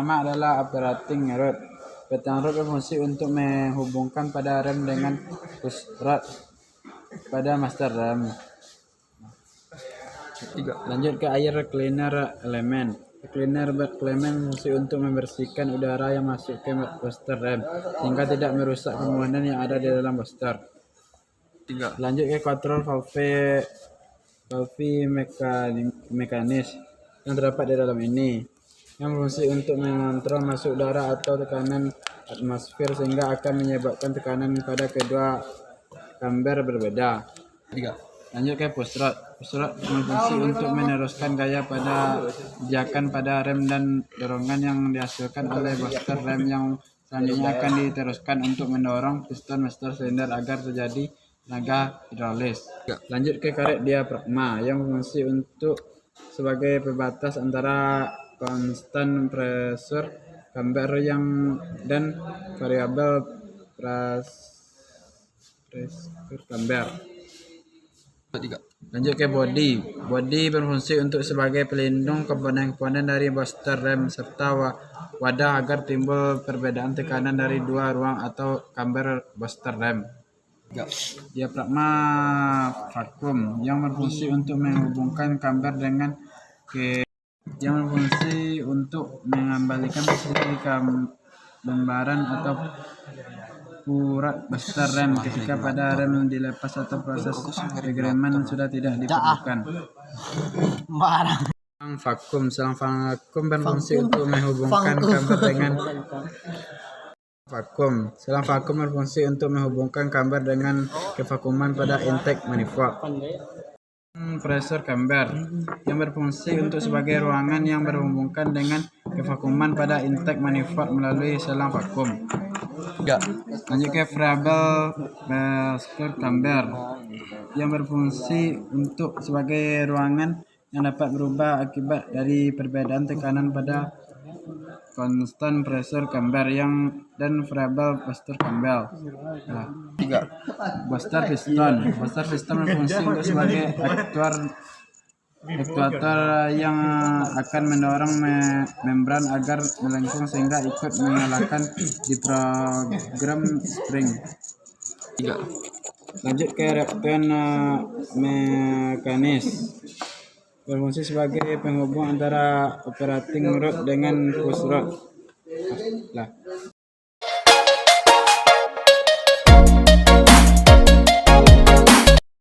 pertama adalah operating rod. Operating rod berfungsi untuk menghubungkan pada rem dengan push rod pada master rem. Lanjut ke air cleaner element. Cleaner element berfungsi untuk membersihkan udara yang masuk ke booster rem sehingga tidak merusak komponen yang ada di dalam booster. Lanjut ke control valve mekanis yang terdapat di dalam ini, yang berfungsi untuk mengontrol masuk udara atau tekanan atmosfer sehingga akan menyebabkan tekanan pada kedua kamber berbeda. Lanjut ke push rod. Push rod berfungsi untuk meneruskan gaya pada pijakan pada rem dan dorongan yang dihasilkan oleh booster rem yang selanjutnya akan diteruskan untuk mendorong piston master silinder agar terjadi tenaga hidraulis. Lanjut ke karet diafragma yang berfungsi untuk sebagai pembatas antara konstan pressure kamber dan variabel pressure kamber. Lanjut ke body. Body berfungsi untuk sebagai pelindung komponen-komponen dari booster rem serta wadah agar timbul perbedaan tekanan dari dua ruang atau kamber booster rem. Diafragma vakum yang berfungsi untuk menghubungkan kamber dengan yang berfungsi untuk mengembalikan posisi lembaran atau urat booster rem ketika pada rem dilepas atau proses pengereman sudah tidak diperlukan. Selang vakum berfungsi untuk menghubungkan kamber dengan Selang vakum berfungsi untuk menghubungkan kamber dengan kevakuman pada intake manifold. Pressure kamber yang berfungsi untuk sebagai ruangan yang berhubungkan dengan kevakuman pada intake manifold melalui selang vakum. Lanjut ke variabel pressure kamber yang berfungsi untuk sebagai ruangan yang dapat berubah akibat dari perbedaan tekanan pada konstan pressure kamber dan variabel booster kamber. Booster piston. Booster piston berfungsi untuk sebagai aktuator yang akan mendorong membran agar melengkung sehingga ikut menyalakan di program spring. Lanjut ke reaktan mekanis. Berfungsi sebagai penghubung antara operating rod dengan push rod.